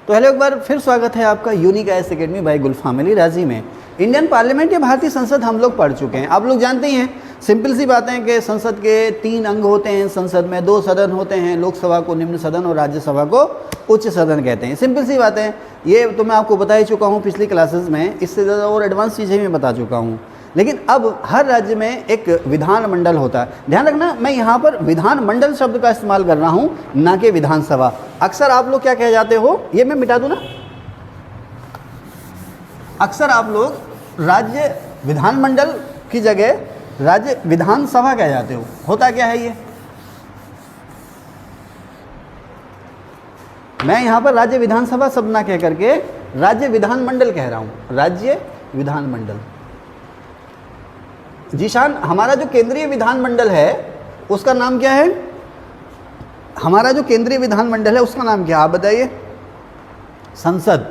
तो हेलो, एक बार फिर स्वागत है आपका यूनिक आईएएस एकेडमी बाय गुल फैमिली राजी में। इंडियन पार्लियामेंट या भारतीय संसद हम लोग पढ़ चुके हैं। आप लोग जानते ही हैं, सिंपल सी बातें हैं कि संसद के 3 अंग होते हैं। संसद में 2 सदन होते हैं, लोकसभा को निम्न सदन और राज्यसभा को उच्च सदन कहते हैं। सिंपल सी बातें हैं, ये तो मैं आपको बता ही चुका हूँ पिछली क्लासेस में। इससे ज़्यादा और एडवांस चीज़ें मैं बता चुका हूँ। लेकिन अब हर राज्य में एक विधानमंडल होता है। ध्यान रखना, मैं यहाँ पर विधानमंडल शब्द का इस्तेमाल कर रहा हूँ, ना कि विधानसभा। अक्सर आप लोग क्या कह जाते हो, ये मैं मिटा दूँ ना, अक्सर आप लोग राज्य विधानमंडल की जगह राज्य विधानसभा कह जाते हो। होता क्या है ये, मैं यहाँ पर राज्य विधानसभा शब्द ना कह करके राज्य विधानमंडल कह रहा हूँ। राज्य विधानमंडल। जीशान, हमारा जो केंद्रीय विधानमंडल है उसका नाम क्या है? हमारा जो केंद्रीय विधानमंडल है उसका नाम क्या है, आप बताइए? संसद।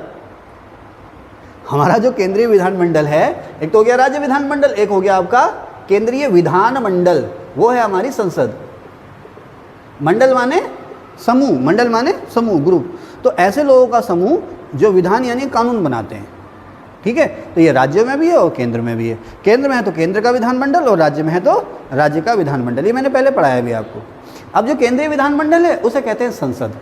हमारा जो केंद्रीय विधानमंडल है, एक तो हो गया राज्य विधानमंडल, एक हो गया आपका केंद्रीय विधानमंडल, वो है हमारी संसद। मंडल माने समूह, मंडल माने समूह, ग्रुप। तो ऐसे लोगों का समूह जो विधान यानी कानून बनाते हैं। ठीक है, तो ये राज्यों में भी है और केंद्र में भी है। केंद्र में है तो केंद्र का विधानमंडल और राज्य में है तो राज्य का विधानमंडल। ये मैंने पहले पढ़ाया भी आपको। अब जो केंद्रीय विधानमंडल है उसे कहते हैं संसद,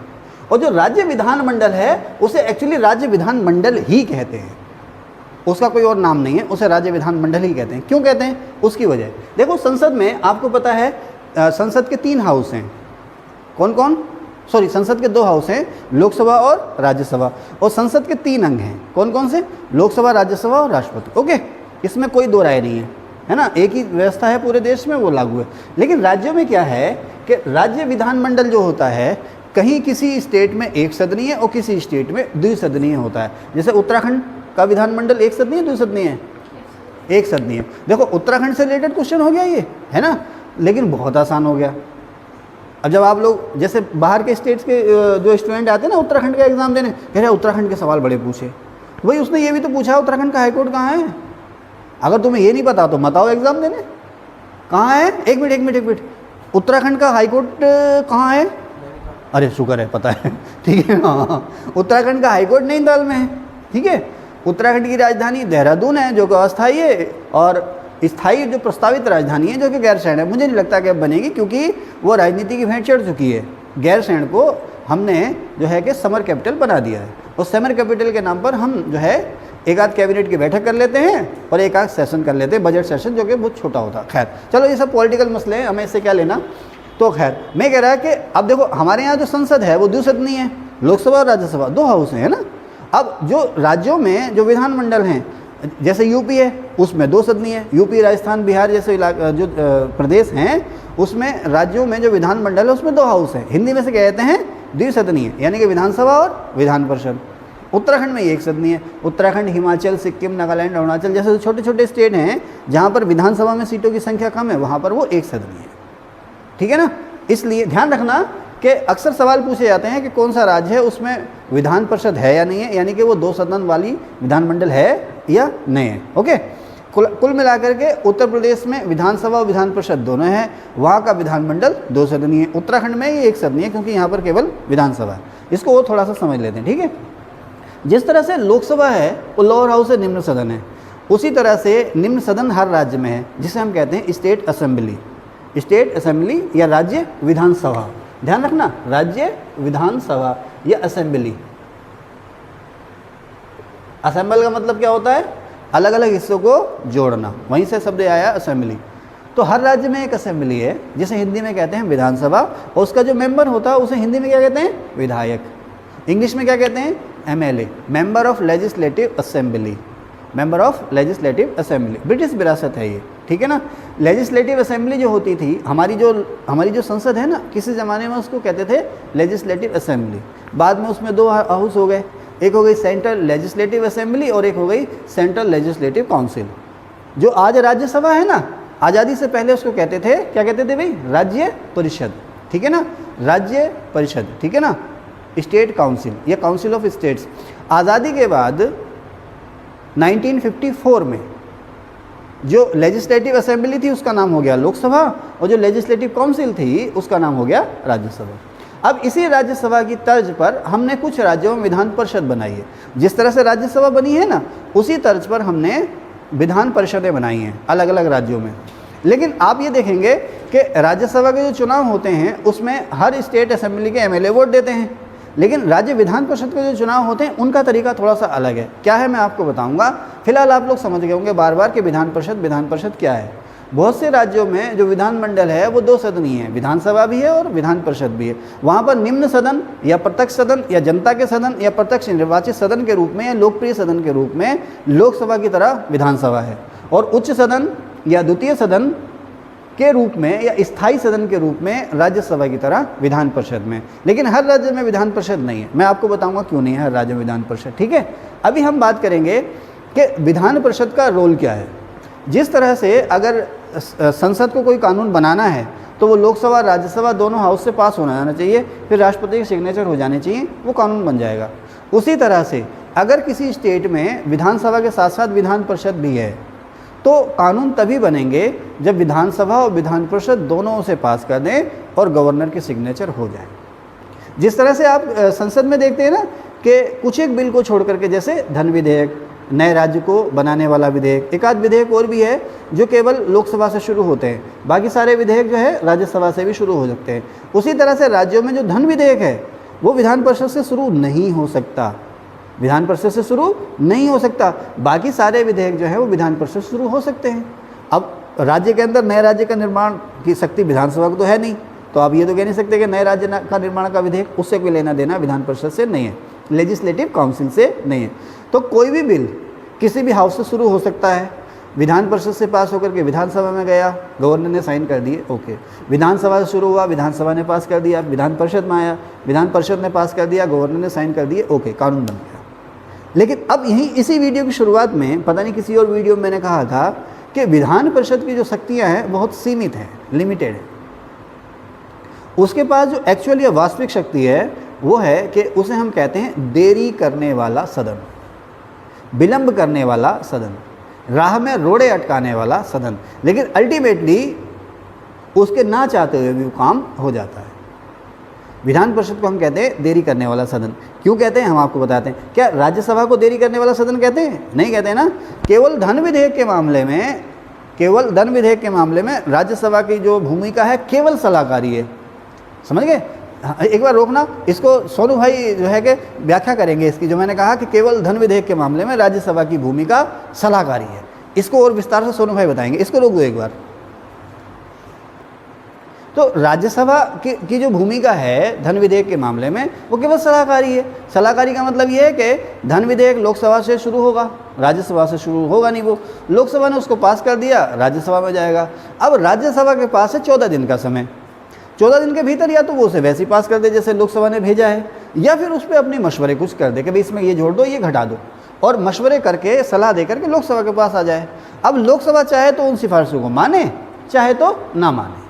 और जो राज्य विधानमंडल है उसे एक्चुअली राज्य विधानमंडल ही कहते हैं। उसका कोई और नाम नहीं है, उसे राज्य विधानमंडल ही कहते हैं। क्यों कहते हैं, उसकी वजह देखो। संसद में आपको पता है संसद के 3 हाउस हैं। कौन कौन? सॉरी, संसद के 2 हाउस हैं, लोकसभा और राज्यसभा। और संसद के 3 अंग हैं। कौन कौन से? लोकसभा, राज्यसभा और राष्ट्रपति। ओके, इसमें कोई दो राय नहीं है ना। एक ही व्यवस्था है पूरे देश में, वो लागू है। लेकिन राज्यों में क्या है कि राज्य विधानमंडल जो होता है, कहीं किसी स्टेट में 1 सदनीय और किसी स्टेट में 2 सदनीय होता है। जैसे उत्तराखंड का विधानमंडल 1 सदनीय 2 सदनीय है? 1 सदनीय। देखो, उत्तराखंड से रिलेटेड क्वेश्चन हो गया ये, है ना, लेकिन बहुत आसान हो गया। अब जब आप लोग जैसे बाहर के स्टेट्स के जो स्टूडेंट आते हैं ना उत्तराखंड का एग्जाम देने, कह रहे उत्तराखंड के सवाल बड़े पूछे। भाई उसने ये भी तो पूछा उत्तराखंड का हाईकोर्ट कहाँ है। अगर तुम्हें ये नहीं पता तो मत आओ एग्जाम देने। कहाँ है? एक मिनट, उत्तराखंड का हाईकोर्ट कहाँ है? अरे शुक्र है, पता है। ठीक है, हाँ, उत्तराखंड का हाईकोर्ट नैनीताल में है। ठीक है, उत्तराखंड की राजधानी देहरादून है जो कि अस्थायी है, और स्थायी जो प्रस्तावित राजधानी है जो कि गैरसैंण है। मुझे नहीं लगता कि अब बनेगी, क्योंकि वो राजनीति की भेंट चढ़ चुकी है। गैरसैंण को हमने जो है कि समर कैपिटल बना दिया है। उस समर कैपिटल के नाम पर हम जो है एक आध कैबिनेट की बैठक कर लेते हैं और एक आध सेशन कर लेते हैं, बजट सेशन, जो कि बहुत छोटा होता है। खैर चलो, ये सब पॉलिटिकल मसले हैं, हमें इससे क्या लेना। तो खैर मैं कह रहा कि अब देखो, हमारे यहाँ जो संसद है वो 2 सदनीय है, लोकसभा और राज्यसभा 2 हाउस हैं, है ना। अब जो राज्यों में जो विधानमंडल हैं, जैसे यूपी है उसमें 2 सदनीय है। यूपी, राजस्थान, बिहार जैसे जो प्रदेश हैं उसमें राज्यों में जो विधानमंडल है उसमें 2 हाउस हैं। हिंदी में से कहते हैं द्विसदनीय, यानी कि विधानसभा और विधान परिषद। उत्तराखंड में 1 सदनीय है। उत्तराखंड, हिमाचल, सिक्किम, नागालैंड, अरुणाचल जैसे छोटे छोटे स्टेट हैं जहाँ पर विधानसभा में सीटों की संख्या कम है, वहाँ पर वो 1 सदनीय है। ठीक है ना। इसलिए ध्यान रखना कि अक्सर सवाल पूछे जाते हैं कि कौन सा राज्य है उसमें विधान परिषद है या नहीं है, यानी कि वो 2 सदन वाली विधानमंडल है या नहीं है। ओके, कुल मिलाकर के उत्तर प्रदेश में विधानसभा और विधान परिषद दोनों हैं। वहाँ का विधानमंडल 2 सदनीय है। उत्तराखंड में ये 1 सदनीय है, क्योंकि यहाँ पर केवल विधानसभा है। इसको वो थोड़ा सा समझ लेते हैं। ठीक है, जिस तरह से लोकसभा है वो लोअर हाउस है, निम्न सदन है, उसी तरह से निम्न सदन हर राज्य में है, जिसे हम कहते हैं स्टेट असेंबली। स्टेट असेंबली या राज्य विधानसभा। ध्यान रखना, राज्य विधानसभा या असेंबली। असेंबल का मतलब क्या होता है? अलग अलग हिस्सों को जोड़ना, वहीं से शब्द आया असेंबली। तो हर राज्य में एक असेंबली है, जिसे हिंदी में कहते हैं विधानसभा, और उसका जो मेंबर होता है उसे हिंदी में क्या कहते हैं? विधायक। इंग्लिश में क्या कहते हैं? MLA, member of legislative assembly. Member of legislative assembly British विरासत है ये। ठीक है ना। लेजिस्लेटिव असेंबली जो होती थी, हमारी जो संसद है ना, किसी ज़माने में उसको कहते थे लेजिस्लेटिव असेंबली। बाद में उसमें 2 हाउस हो गए, एक हो गई सेंट्रल लेजिस्लेटिव असेंबली और एक हो गई सेंट्रल लेजिस्लेटिव काउंसिल। जो आज राज्यसभा है ना, आज़ादी से पहले उसको कहते थे, क्या कहते थे भाई? राज्य परिषद। ठीक है ना, राज्य परिषद। ठीक है ना, स्टेट काउंसिल या काउंसिल ऑफ स्टेट्स। आज़ादी के बाद 1954 में जो लेजिस्लेटिव असेंबली थी उसका नाम हो गया लोकसभा, और जो लेजिस्लेटिव काउंसिल थी उसका नाम हो गया राज्यसभा। अब इसी राज्यसभा की तर्ज पर हमने कुछ राज्यों में विधान परिषद बनाई है। जिस तरह से राज्यसभा बनी है ना, उसी तर्ज पर हमने विधान परिषदें बनाई हैं अलग अलग राज्यों में। लेकिन आप ये देखेंगे कि राज्यसभा के जो चुनाव होते हैं उसमें हर स्टेट असेंबली के एमएलए वोट देते हैं, लेकिन राज्य विधान परिषद के जो चुनाव होते हैं उनका तरीका थोड़ा सा अलग है। क्या है मैं आपको बताऊंगा। फिलहाल आप लोग समझ गए होंगे बार बार कि विधान परिषद क्या है। बहुत से राज्यों में जो विधानमंडल है वो 2 सदनीय है, विधानसभा भी है और विधान परिषद भी है। वहाँ पर निम्न सदन या प्रत्यक्ष सदन या जनता के सदन या प्रत्यक्ष निर्वाचित सदन के रूप में या लोकप्रिय सदन के रूप में लोकसभा की तरह विधानसभा है, और उच्च सदन या द्वितीय सदन के रूप में या स्थायी सदन के रूप में राज्यसभा की तरह विधान परिषद में। लेकिन हर राज्य में विधान परिषद नहीं है। मैं आपको बताऊंगा क्यों नहीं है हर राज्य में विधान परिषद। ठीक है, अभी हम बात करेंगे कि विधान परिषद का रोल क्या है। जिस तरह से अगर संसद को कोई कानून बनाना है तो वो लोकसभा राज्यसभा दोनों हाउस से पास होना जाना चाहिए, फिर राष्ट्रपति के सिग्नेचर हो जाने चाहिए, वो कानून बन जाएगा। उसी तरह से अगर किसी स्टेट में विधानसभा के साथ साथ विधान परिषद भी है तो कानून तभी बनेंगे जब विधानसभा और विधान परिषद दोनों उसे पास कर दें और गवर्नर के सिग्नेचर हो जाए। जिस तरह से आप संसद में देखते हैं ना कि कुछ एक बिल को छोड़ करके, जैसे धन विधेयक, नए राज्य को बनाने वाला विधेयक, एक आध विधेयक और भी है जो केवल लोकसभा से शुरू होते हैं, बाकी सारे विधेयक जो है राज्यसभा से भी शुरू हो सकते हैं। उसी तरह से राज्यों में जो धन विधेयक है वो विधान परिषद से शुरू नहीं हो सकता, विधान परिषद से शुरू नहीं हो सकता। बाकी सारे विधेयक जो है वो विधान परिषद से शुरू हो सकते हैं। अब राज्य के अंदर नए राज्य का निर्माण की शक्ति विधानसभा को तो है नहीं, तो आप ये तो कह नहीं सकते कि नए राज्य का निर्माण का विधेयक उससे कोई लेना देना विधान परिषद से नहीं है, लेजिस्लेटिव काउंसिल से नहीं है। तो कोई भी बिल किसी भी हाउस से शुरू हो सकता है, विधान परिषद से पास होकर के विधानसभा में गया, गवर्नर ने साइन कर दिए, ओके। विधानसभा से शुरू हुआ, विधानसभा ने पास कर दिया, विधान परिषद में आया, विधान परिषद ने पास कर दिया, गवर्नर ने साइन कर दिए, ओके, कानून बन गया। लेकिन अब यहीं इसी वीडियो की शुरुआत में, पता नहीं किसी और वीडियो में मैंने कहा था कि विधान परिषद की जो शक्तियाँ हैं बहुत सीमित हैं, लिमिटेड है। उसके पास जो एक्चुअल या वास्तविक शक्ति है वो है कि उसे हम कहते हैं देरी करने वाला सदन, विलंब करने वाला सदन, राह में रोड़े अटकाने वाला सदन। लेकिन अल्टीमेटली उसके ना चाहते हुए भी वो काम हो जाता है। विधान परिषद को हम कहते हैं देरी करने वाला सदन। क्यों कहते हैं हम आपको बताते हैं। क्या राज्यसभा को देरी करने वाला सदन कहते हैं? नहीं कहते ना। केवल धन विधेयक के मामले में राज्यसभा की जो भूमिका है केवल सलाहकारी है। समझ गए? एक बार रोकना, इसको सोनू भाई जो है कि व्याख्या करेंगे इसकी, जो मैंने कहा कि केवल धन विधेयक के मामले में राज्यसभा की भूमिका सलाहकारी है। इसको और विस्तार से सोनू भाई बताएंगे। इसको रोक दो एक बार। तो राज्यसभा की जो भूमिका है धन विधेयक के मामले में वो केवल सलाहकारी है। सलाहकारी का मतलब ये है कि धन विधेयक लोकसभा से शुरू होगा, राज्यसभा से शुरू होगा नहीं। वो लोकसभा ने उसको पास कर दिया, राज्यसभा में जाएगा। अब राज्यसभा के पास है 14 दिन का समय। 14 दिन के भीतर या तो वो उसे वैसे ही पास कर दे जैसे लोकसभा ने भेजा है, या फिर उस पर अपने मशवरे कुछ कर दे कि भाई इसमें ये जोड़ दो, ये घटा दो, और मशवरे करके सलाह दे करके लोकसभा के पास आ जाए। अब लोकसभा चाहे तो उन सिफारिशों को माने, चाहे तो ना माने।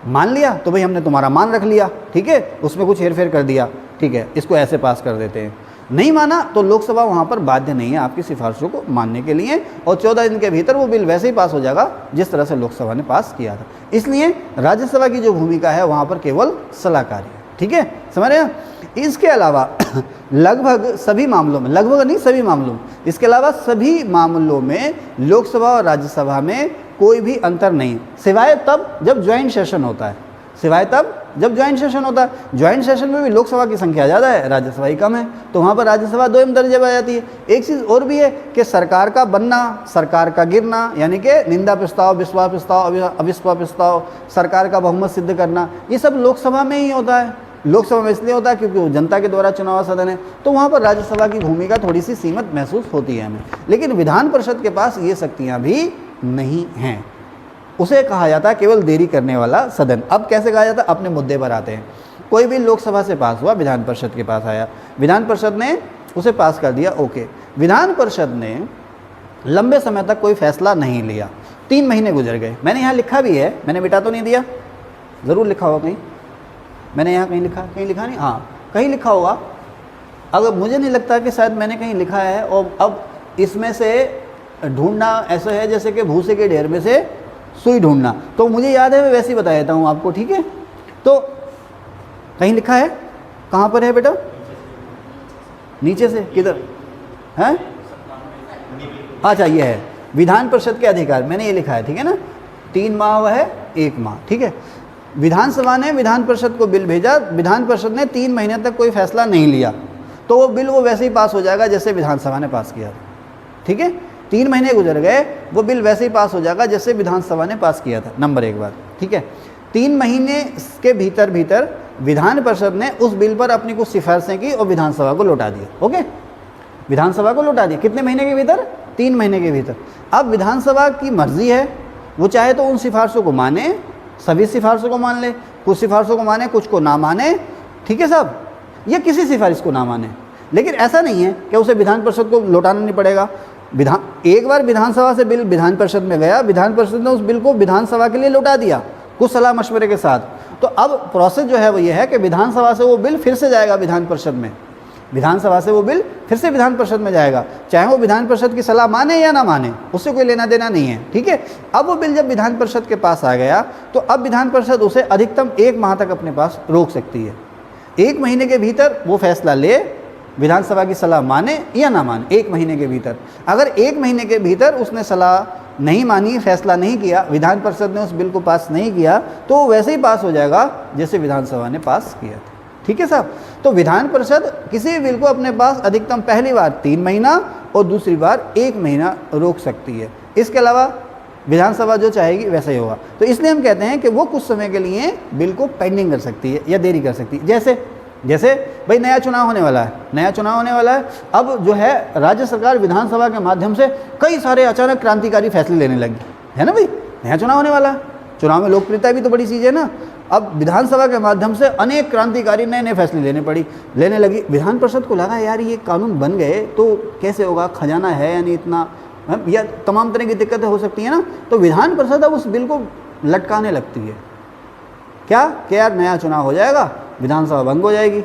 मान लिया तो भाई हमने तुम्हारा मान रख लिया, ठीक है, उसमें कुछ हेरफेर कर दिया, ठीक है, इसको ऐसे पास कर देते हैं। नहीं माना तो लोकसभा वहाँ पर बाध्य नहीं है आपकी सिफारिशों को मानने के लिए, और 14 दिन के भीतर वो बिल वैसे ही पास हो जाएगा जिस तरह से लोकसभा ने पास किया था। इसलिए राज्यसभा की जो भूमिका है वहाँ पर केवल सलाहकारी है। ठीक है, समझ रहे हैं? इसके अलावा लगभग सभी मामलों में, लगभग नहीं सभी मामलों में, इसके अलावा सभी मामलों में लोकसभा और राज्यसभा में कोई भी अंतर नहीं, सिवाय तब जब ज्वाइंट सेशन होता है। सिवाय तब जब ज्वाइंट सेशन होता है। ज्वाइंट सेशन में भी लोकसभा की संख्या ज़्यादा है, राज्यसभा ही कम है, तो वहाँ पर राज्यसभा 2 दर्जे पर आ जाती है। एक चीज़ और भी है कि सरकार का बनना, सरकार का गिरना, यानी कि निंदा प्रस्ताव, विश्वास प्रस्ताव, अविश्वास प्रस्ताव, सरकार का बहुमत सिद्ध करना, ये सब लोकसभा में ही होता है। लोकसभा में इसलिए होता है क्योंकि वो जनता के द्वारा चुनाव सदन है, तो वहाँ पर राज्यसभा की भूमिका थोड़ी सी सीमित महसूस होती है हमें। लेकिन विधान परिषद के पास ये शक्तियाँ भी नहीं हैं। उसे कहा जाता है केवल देरी करने वाला सदन। अब कैसे कहा जाता है? अपने मुद्दे पर आते हैं। कोई भी लोकसभा से पास हुआ, विधान परिषद के पास आया, विधान परिषद ने उसे पास कर दिया, ओके। विधान परिषद ने लंबे समय तक कोई फैसला नहीं लिया, 3 महीने गुजर गए। मैंने यहाँ लिखा भी है, मैंने मिटा तो नहीं दिया, ज़रूर लिखा होगा कहीं। मैंने यहाँ कहीं लिखा नहीं, हाँ कहीं लिखा होगा। अगर मुझे नहीं लगता कि शायद मैंने कहीं लिखा है। और अब इसमें से ढूंढना ऐसा है जैसे कि भूसे के ढेर में से सुई ढूंढना, तो मुझे याद है मैं वैसे ही बता देता हूँ आपको, ठीक है। तो कहीं लिखा है? कहाँ पर है बेटा? नीचे से किधर है? अच्छा ये है विधान परिषद के अधिकार, मैंने ये लिखा है, ठीक है ना। 3 माह वह है 1 माह, ठीक है। विधानसभा ने विधान परिषद को बिल भेजा, विधान परिषद ने 3 महीने तक कोई फैसला नहीं लिया तो वो बिल वो वैसे ही पास हो जाएगा जैसे विधानसभा ने पास किया था, ठीक है। 3 महीने गुजर गए, वो बिल वैसे ही पास हो जाएगा जैसे विधानसभा ने पास किया था, नंबर 1 बात, ठीक है। 3 महीने के भीतर विधान परिषद ने उस बिल पर अपनी कुछ सिफारिशें की और विधानसभा को लौटा दिया, ओके। विधानसभा को लौटा दिया कितने महीने के भीतर? 3 महीने के भीतर। अब विधानसभा की मर्जी है, वो चाहे तो उन सिफारिशों को माने, सभी सिफारिशों को मान ले, कुछ सिफारिशों को माने, कुछ को ना माने, ठीक है साहब, या किसी सिफारिश को ना माने। लेकिन ऐसा नहीं है कि उसे विधान परिषद को लौटाना नहीं पड़ेगा। एक बार विधानसभा से बिल विधान परिषद में गया, विधान परिषद ने उस बिल को विधानसभा के लिए लौटा दिया कुछ सलाह मशवरे के साथ। तो अब प्रोसेस जो है वो ये है कि विधानसभा से वो बिल फिर से जाएगा विधान परिषद में, विधानसभा से वो बिल फिर से विधान परिषद में जाएगा, चाहे वो विधान परिषद की सलाह माने या ना माने, उससे कोई लेना देना नहीं है, ठीक है। अब वो बिल जब विधान परिषद के पास आ गया तो अब विधान परिषद उसे अधिकतम 1 माह तक अपने पास रोक सकती है। 1 महीने के भीतर वो फैसला ले, विधानसभा की सलाह माने या ना माने, 1 महीने के भीतर। अगर 1 महीने के भीतर उसने सलाह नहीं मानी, फैसला नहीं किया, विधान परिषद ने उस बिल को पास नहीं किया, तो वो वैसे ही पास हो जाएगा जैसे विधानसभा ने पास किया था, ठीक है साहब। तो विधान परिषद किसी भी बिल को अपने पास अधिकतम पहली बार 3 महीना और दूसरी बार 1 महीना रोक सकती है। इसके अलावा विधानसभा जो चाहेगी वैसा ही होगा। तो इसलिए हम कहते हैं कि वो कुछ समय के लिए बिल को पेंडिंग कर सकती है या देरी कर सकती है। जैसे भाई नया चुनाव होने वाला है, नया चुनाव होने वाला है, अब जो है राज्य सरकार विधानसभा के माध्यम से कई सारे अचानक क्रांतिकारी फैसले लेने लगी, है ना भाई, नया चुनाव होने वाला है, चुनाव में लोकप्रियता भी तो बड़ी चीज़ है ना। अब विधानसभा के माध्यम से अनेक क्रांतिकारी नए नए फैसले लेने लगी। विधान परिषद को लगा यार ये कानून बन गए तो कैसे होगा, खजाना है या नहीं इतना, या तमाम तरह की दिक्कतें हो सकती हैं ना। तो विधान परिषद अब उस बिल को लटकाने लगती है, क्या कि यार नया चुनाव हो जाएगा, विधानसभा भंग हो जाएगी।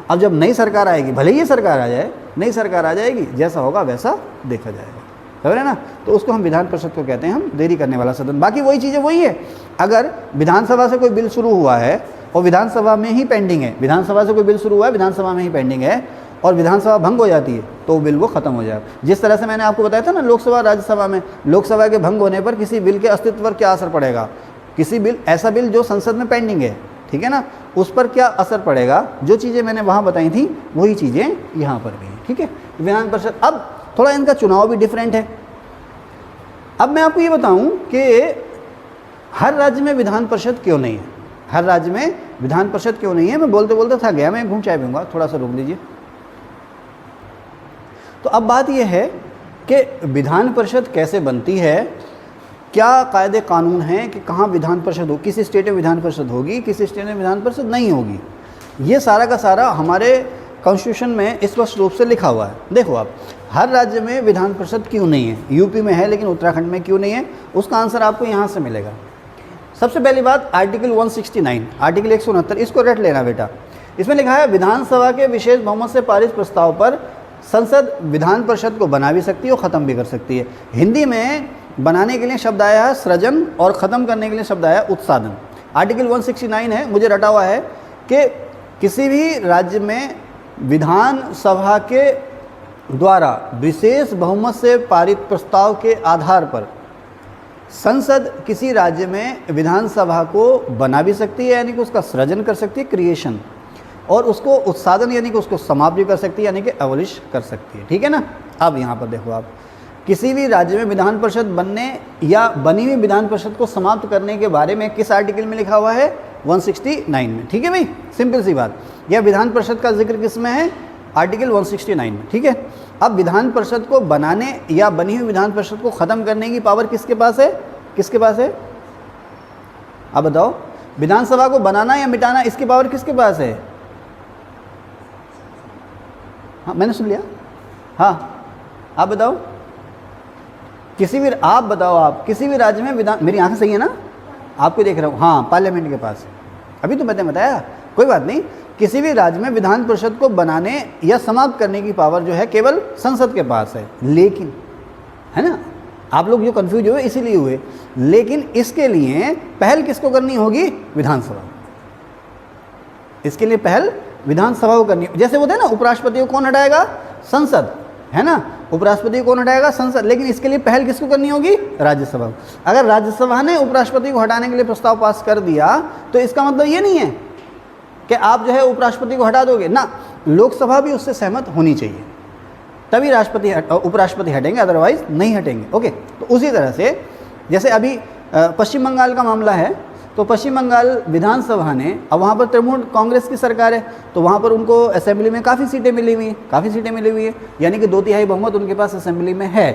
अब जब नई सरकार आएगी, भले ही ये सरकार आ जाए, नई सरकार आ जाएगी, जैसा होगा वैसा देखा जाएगा, समझ रहे ना। तो उसको हम विधान परिषद को कहते हैं हम देरी करने वाला सदन। बाकी वही चीज़ें वही है, अगर विधानसभा से कोई बिल शुरू हुआ है और विधानसभा में ही पेंडिंग है, विधानसभा से कोई बिल शुरू हुआ है, विधानसभा में ही पेंडिंग है और विधानसभा भंग हो जाती है तो बिल वो खत्म हो जाएगा। जिस तरह से मैंने आपको बताया था ना लोकसभा राज्यसभा में, लोकसभा के भंग होने पर किसी बिल के अस्तित्व पर क्या असर पड़ेगा, किसी बिल, ऐसा बिल जो संसद में पेंडिंग है, ठीक है ना, उस पर क्या असर पड़ेगा, जो चीज़ें मैंने वहाँ बताई थी वही चीज़ें यहाँ पर भी हैं, ठीक है। विधान परिषद, अब थोड़ा इनका चुनाव भी डिफरेंट है। अब मैं आपको ये बताऊं कि हर राज्य में विधान परिषद क्यों नहीं है, हर राज्य में विधान परिषद क्यों नहीं है। मैं बोलते बोलते थक गया, मैं घूम चाय पीऊँगा, थोड़ा सा रोक लीजिए। तो अब बात यह है कि विधान परिषद कैसे बनती है, क्या कायदे कानून हैं कि कहाँ विधान परिषद हो, किस स्टेट में विधान परिषद होगी, किस स्टेट में विधान परिषद नहीं होगी। ये सारा का सारा हमारे कॉन्स्टिट्यूशन में स्पष्ट रूप से लिखा हुआ है। देखो आप, हर राज्य में विधान परिषद क्यों नहीं है, यूपी में है लेकिन उत्तराखंड में क्यों नहीं है, उसका आंसर आपको यहाँ से मिलेगा। सबसे पहली बात, आर्टिकल 169, आर्टिकल 169, इसको रट लेना बेटा। इसमें लिखा है विधानसभा के विशेष बहुमत से पारित प्रस्ताव पर संसद विधान परिषद को बना भी सकती है और ख़त्म भी कर सकती है। हिंदी में बनाने के लिए शब्द आया है सृजन और ख़त्म करने के लिए शब्द आया उत्साधन। आर्टिकल 169 है, मुझे रटा हुआ है कि किसी भी राज्य में विधानसभा के द्वारा विशेष बहुमत से पारित प्रस्ताव के आधार पर संसद किसी राज्य में विधानसभा को बना भी सकती है, यानी कि उसका सृजन कर सकती है, क्रिएशन, और उसको उत्साधन यानी कि उसको समाप्त भी कर सकती है, यानी कि एबॉलिश कर सकती है, ठीक है ना। अब यहाँ पर देखो आप, किसी भी राज्य में विधान परिषद बनने या बनी हुई विधान परिषद को समाप्त करने के बारे में किस आर्टिकल में लिखा हुआ है, 169 में, ठीक है भाई, सिंपल सी बात। यह विधान परिषद का जिक्र किस में है, आर्टिकल 169 में, ठीक है। अब विधान परिषद को बनाने या बनी हुई विधान परिषद को ख़त्म करने की पावर किसके पास है, किसके पास है, अब बताओ। विधानसभा को बनाना या मिटाना, इसकी पावर किसके पास है, हाँ मैंने सुन लिया, हाँ आप बताओ। आप बताओ, आप किसी भी राज्य में विधान, मेरी आंखें सही है ना, आपको देख रहा हूँ, हाँ पार्लियामेंट के पास, अभी तो मैंने बताया, कोई बात नहीं। किसी भी राज्य में विधान परिषद को बनाने या समाप्त करने की पावर जो है केवल संसद के पास है, लेकिन, है ना, आप लोग जो कंफ्यूज हुए इसीलिए हुए, लेकिन इसके लिए पहल किसको करनी होगी, विधानसभा। इसके लिए पहल विधानसभा को करनी है। जैसे होता है ना, उपराष्ट्रपति को कौन हटाएगा? संसद, है ना, उपराष्ट्रपति को कौन हटाएगा? संसद। लेकिन इसके लिए पहल किसको करनी होगी? राज्यसभा को। अगर राज्यसभा ने उपराष्ट्रपति को हटाने के लिए प्रस्ताव पास कर दिया तो इसका मतलब ये नहीं है कि आप जो है उपराष्ट्रपति को हटा दोगे ना, लोकसभा भी उससे सहमत होनी चाहिए, तभी उपराष्ट्रपति हटेंगे, अदरवाइज नहीं हटेंगे। ओके, तो उसी तरह से जैसे अभी पश्चिम बंगाल का मामला है, तो पश्चिम बंगाल विधानसभा ने, अब वहाँ पर तृणमूल कांग्रेस की सरकार है, तो वहाँ पर उनको असेंबली में काफ़ी सीटें मिली हुई है, यानी कि 2/3 बहुमत उनके पास असेंबली में है।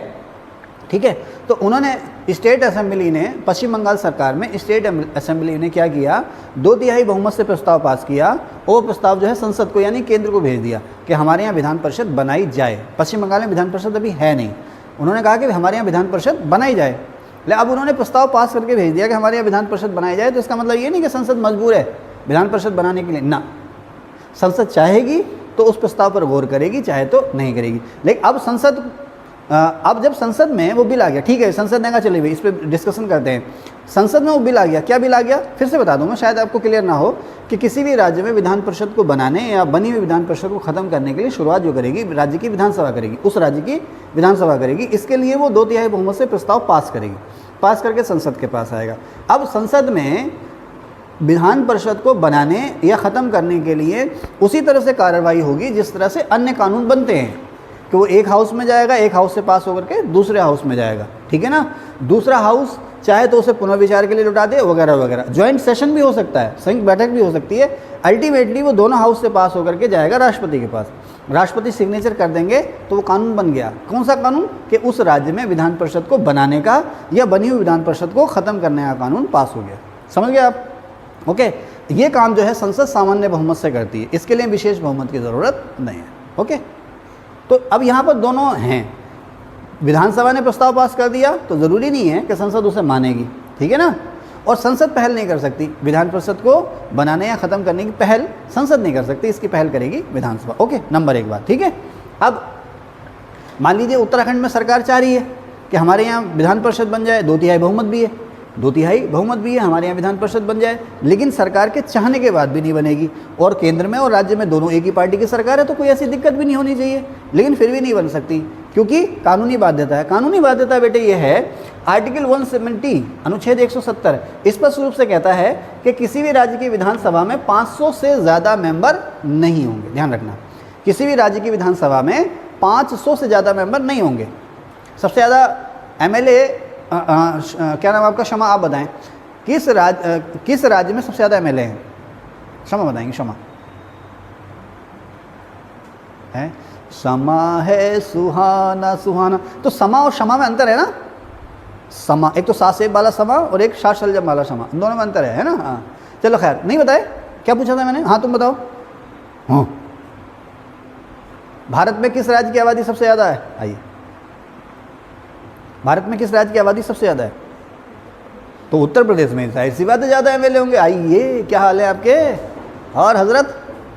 ठीक है, तो उन्होंने स्टेट असेंबली ने, पश्चिम बंगाल सरकार में स्टेट असेंबली ने क्या किया, 2/3 बहुमत से प्रस्ताव पास किया। वो प्रस्ताव जो है संसद को यानी केंद्र को भेज दिया कि हमारे यहाँ विधान परिषद बनाई जाए। पश्चिम बंगाल में विधान परिषद अभी है नहीं, उन्होंने कहा कि हमारे यहाँ विधान परिषद बनाई जाए। अब उन्होंने प्रस्ताव पास करके भेज दिया कि हमारे यहाँ विधान परिषद बनाई जाए, तो इसका मतलब ये नहीं कि संसद मजबूर है विधान परिषद बनाने के लिए, ना, संसद चाहेगी तो उस प्रस्ताव पर गौर करेगी, चाहे तो नहीं करेगी। लेकिन अब जब संसद में वो बिल आ गया, ठीक है, संसद ने कहा चलिए भाई इस पर डिस्कशन करते हैं, संसद में वो बिल आ गया। क्या बिल आ गया? फिर से बता दूंगा, शायद आपको क्लियर ना हो, कि किसी भी राज्य में विधान परिषद को बनाने या बनी हुई विधान परिषद को ख़त्म करने के लिए शुरुआत जो करेगी, राज्य की विधानसभा करेगी, उस राज्य की विधानसभा करेगी। इसके लिए वो 2/3 बहुमत से प्रस्ताव पास करेगी, पास करके संसद के पास आएगा। अब संसद में विधान परिषद को बनाने या ख़त्म करने के लिए उसी तरह से कार्रवाई होगी जिस तरह से अन्य कानून बनते हैं, कि वो एक हाउस में जाएगा, एक हाउस से पास होकर के दूसरे हाउस में जाएगा, ठीक है ना। दूसरा हाउस चाहे तो उसे पुनर्विचार के लिए लौटा दे, वगैरह वगैरह। ज्वाइंट सेशन भी हो सकता है, संयुक्त बैठक भी हो सकती है। अल्टीमेटली वो दोनों हाउस से पास होकर के जाएगा राष्ट्रपति के पास, राष्ट्रपति सिग्नेचर कर देंगे तो वो कानून बन गया। कौन सा कानून? कि उस राज्य में विधान परिषद को बनाने का या बनी हुई विधान परिषद को ख़त्म करने का कानून पास हो गया। समझ गए आप? ओके, ये काम जो है संसद सामान्य बहुमत से करती है, इसके लिए विशेष बहुमत की ज़रूरत नहीं है। ओके, तो अब यहाँ पर दोनों हैं, विधानसभा ने प्रस्ताव पास कर दिया तो ज़रूरी नहीं है कि संसद उसे मानेगी, ठीक है ना। और संसद पहल नहीं कर सकती, विधान परिषद को बनाने या ख़त्म करने की पहल संसद नहीं कर सकती, इसकी पहल करेगी विधानसभा। ओके, नंबर 1 बात, ठीक है। अब मान लीजिए उत्तराखंड में सरकार चाह रही है कि हमारे यहाँ विधान परिषद बन जाए, 2/3 बहुमत भी है, 2/3 बहुमत भी है, हमारे यहाँ विधान परिषद बन जाए, लेकिन सरकार के चाहने के बाद भी नहीं बनेगी, और केंद्र में और राज्य में दोनों एक ही पार्टी की सरकार है, तो कोई ऐसी दिक्कत भी नहीं होनी चाहिए, लेकिन फिर भी नहीं बन सकती, क्योंकि कानूनी बाध्यता है। कानूनी बाध्यता बेटे ये है, आर्टिकल 170 अनुच्छेद 170 स्पष्ट रूप से कहता है कि किसी भी राज्य की विधानसभा में 500 से ज़्यादा मेंबर नहीं होंगे। ध्यान रखना, किसी भी राज्य की विधानसभा में 500 से ज़्यादा मेंबर नहीं होंगे। सबसे ज़्यादा एमएलए क्या नाम आपका? क्षमा, आप बताएं, किस राज्य में सबसे ज़्यादा एमएलए हैं? क्षमा बताएंगे, क्षमा है, समा है सुहाना सुहाना। तो समा और क्षमा में अंतर है ना। समा एक तो सासेब वाला समा और एक शासलजम वाला समा, दोनों में अंतर है ना। हाँ चलो खैर, नहीं बताए, क्या पूछा था मैंने? हाँ तुम बताओ। हाँ, भारत में किस राज्य की आबादी सबसे ज़्यादा है? आइए, भारत में किस राज्य की आबादी सबसे ज़्यादा है? तो उत्तर प्रदेश में, जाहिर सी बात है ज़्यादा एमएलए होंगे। आइए, क्या हाल है आपके? और हजरत,